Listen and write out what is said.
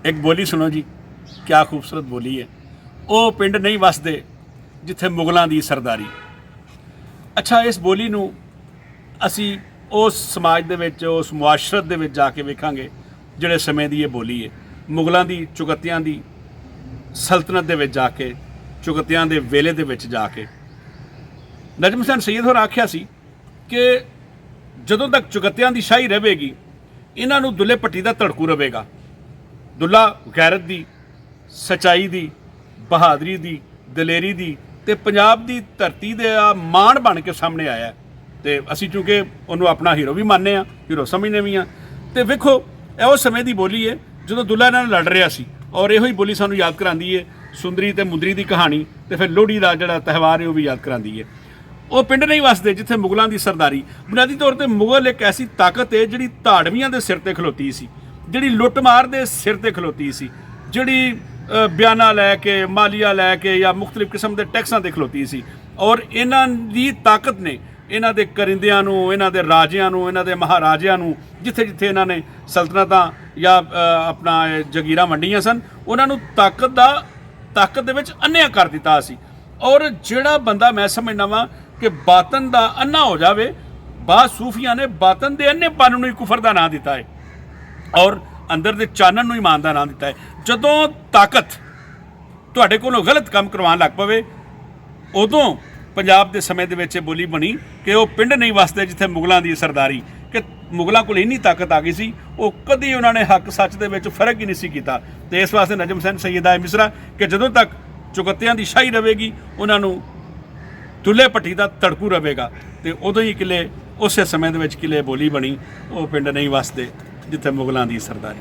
एक बोली सुनो जी, क्या खूबसूरत बोली है। ਉਹ ਪਿੰਡ ਨਹੀਂ ਵਸਦੇ ਜਿੱਥੇ ਮੁਗਲਾਂ ਦੀ ਸਰਦਾਰੀ। ਅੱਛਾ, ਇਸ ਬੋਲੀ ਨੂੰ ਅਸੀਂ ਉਸ ਸਮਾਜ ਦੇ ਵਿੱਚ, ਉਸ ਮੁਆਸ਼ਰਤ ਦੇ ਵਿੱਚ ਜਾ ਕੇ ਵੇਖਾਂਗੇ ਜਿਹੜੇ ਸਮੇਂ ਦੀ ਇਹ ਬੋਲੀ ਹੈ। ਮੁਗਲਾਂ ਦੀ ਚੁਗੱਤਿਆਂ ਦੀ ਸਲਤਨਤ ਦੇ ਵਿੱਚ ਜਾ ਕੇ, ਚੁਗੱਤਿਆਂ ਦੇ ਵੇਲੇ ਦੇ ਵਿੱਚ ਜਾ ਕੇ ਨਜਮ ਹੁਸੈਨ ਸੈयद ਹੋਰਾਂ ਆਖਿਆ ਸੀ ਕਿ ਜਦੋਂ ਤੱਕ ਚੁਗੱਤਿਆਂ ਦੀ ਸ਼ਾਹੀ ਰਹੇਗੀ ਇਹਨਾਂ ਨੂੰ ਦੁੱਲੇ ਭੱਟੀ ਦਾ ਧੜਕੂ ਰਵੇਗਾ। ਦੁੱਲਾ ਗੈਰਤ ਦੀ, ਸੱਚਾਈ ਦੀ, ਬਹਾਦਰੀ ਦੀ, ਦਲੇਰੀ ਦੀ ਤੇ ਪੰਜਾਬ ਦੀ ਧਰਤੀ ਦੇ ਆ ਮਾਣ ਬਣ ਕੇ ਸਾਹਮਣੇ ਆਇਆ। ਤੇ ਅਸੀਂ ਚੂੰਕਿ ਉਹਨੂੰ ਆਪਣਾ ਹੀਰੋ ਵੀ ਮੰਨਦੇ ਹਾਂ, ਹੀਰੋ ਸਮਝਦੇ ਵੀ ਹਾਂ। ਤੇ ਵੇਖੋ, ਇਹੋ ਸਮੇਂ ਦੀ ਬੋਲੀ ਹੈ ਜਦੋਂ ਦੁੱਲਾ ਇਹਨਾਂ ਨਾਲ ਲੜ ਰਿਹਾ ਸੀ, ਔਰ ਇਹੋ ਹੀ ਬੋਲੀ ਸਾਨੂੰ ਯਾਦ ਕਰਾਉਂਦੀ ਹੈ ਸੁੰਦਰੀ ਤੇ ਮੁੰਦਰੀ ਦੀ ਕਹਾਣੀ, ਤੇ ਫਿਰ ਲੋਹੜੀ ਦਾ ਜਿਹੜਾ ਤਿਉਹਾਰ ਹੈ ਉਹ ਵੀ ਯਾਦ ਕਰਾਉਂਦੀ ਹੈ। ਉਹ ਪਿੰਡ ਨਹੀਂ ਵਸਦੇ ਜਿੱਥੇ ਮੁਗਲਾਂ ਦੀ ਸਰਦਾਰੀ। ਬੁਨਿਆਦੀ ਤੌਰ ਤੇ ਮੁਗਲ ਇੱਕ ਐਸੀ ਤਾਕਤ ਹੈ ਜਿਹੜੀ ਧਾੜਵੀਆਂ ਦੇ ਸਿਰ ਤੇ ਖਲੋਤੀ ਸੀ, ਜਿਹੜੀ ਲੁੱਟਮਾਰ ਦੇ ਸਿਰ ਤੇ ਖਲੋਤੀ ਸੀ, ਜਿਹੜੀ ਬਿਆਨਾ ਲੈ ਕੇ, ਮਾਲੀਆ ਲੈ ਕੇ ਜਾਂ ਮੁਖਤਲਿਫ ਕਿਸਮ ਦੇ ਟੈਕਸਾਂ ਤੇ ਖਲੋਤੀ ਸੀ। ਔਰ ਇਹਨਾਂ ਦੀ ਤਾਕਤ ਨੇ ਇਹਨਾਂ ਦੇ ਕਰਿੰਦਿਆਂ ਨੂੰ, ਇਹਨਾਂ ਦੇ ਰਾਜਿਆਂ ਨੂੰ, ਇਹਨਾਂ ਦੇ ਮਹਾਰਾਜਿਆਂ ਨੂੰ, ਜਿੱਥੇ ਜਿੱਥੇ ਇਹਨਾਂ ਨੇ ਸਲਤਨਤਾਂ ਜਾਂ ਆਪਣਾ ਜਗੀਰਾਂ ਵੰਡੀਆਂ ਸਨ, ਉਹਨਾਂ ਨੂੰ ਤਾਕਤ ਦੇ ਵਿੱਚ ਅੰਨ੍ਹਿਆ ਕਰ ਦਿੱਤਾ ਸੀ। ਔਰ ਜਿਹੜਾ ਬੰਦਾ, ਮੈਂ ਸਮਝਦਾ ਵਾਂ ਕਿ ਬਾਤਨ ਦਾ ਅੰਨਾ ਹੋ ਜਾਵੇ, ਬਾਅਦ ਸੂਫੀਆਂ ਨੇ ਬਾਤਨ ਦੇ ਅੰਨੇਪਨ ਨੂੰ ਹੀ ਕੁਫਰ ਦਾ ਨਾਂ ਦਿੱਤਾ ਹੈ ਔਰ ਅੰਦਰ ਦੇ ਚਾਨਣ ਨੂੰ ਈਮਾਨ ਦਾ ਨਾਂ ਦਿੱਤਾ ਹੈ। ਜਦੋਂ ਤਾਕਤ ਤੁਹਾਡੇ ਕੋਲੋਂ ਗਲਤ ਕੰਮ ਕਰਵਾਉਣ ਲੱਗ ਪਵੇ, ਉਦੋਂ ਪੰਜਾਬ ਦੇ ਸਮੇਂ ਦੇ ਵਿੱਚ ਇਹ ਬੋਲੀ ਬਣੀ ਕਿ ਉਹ ਪਿੰਡ ਨਹੀਂ ਵਸਦੇ ਜਿੱਥੇ ਮੁਗਲਾਂ ਦੀ ਸਰਦਾਰੀ। ਕਿ ਮੁਗਲਾਂ ਕੋਲ ਇੰਨੀ ਤਾਕਤ ਆ ਗਈ ਸੀ, ਉਹ ਕਦੀ ਉਹਨਾਂ ਨੇ ਹੱਕ ਸੱਚ ਦੇ ਵਿੱਚ ਫਰਕ ਹੀ ਨਹੀਂ ਸੀ ਕੀਤਾ। ਤੇ ਇਸ ਵਾਸਤੇ ਨਜਮ ਹੁਸੈਨ ਸੈयद ਦਾ ਮਿਸਰਾ ਕਿ ਜਦੋਂ ਤੱਕ ਚੁਗੱਤਿਆਂ ਦੀ ਸ਼ਾਹੀ ਰਹੇਗੀ ਉਹਨਾਂ ਨੂੰ ਦੁੱਲੇ ਭੱਟੀ ਦਾ ਧੜਕੂ ਰਹੇਗਾ। ਤੇ ਉਦੋਂ ਹੀ ਕਿਲੇ, ਉਸੇ ਸਮੇਂ ਦੇ ਵਿੱਚ ਕਿਲੇ ਬੋਲੀ ਬਣੀ, ਉਹ ਪਿੰਡ ਨਹੀਂ ਵਸਦੇ ਜਿੱਥੇ ਮੁਗਲਾਂ ਦੀ ਸਰਦਾਰੀ।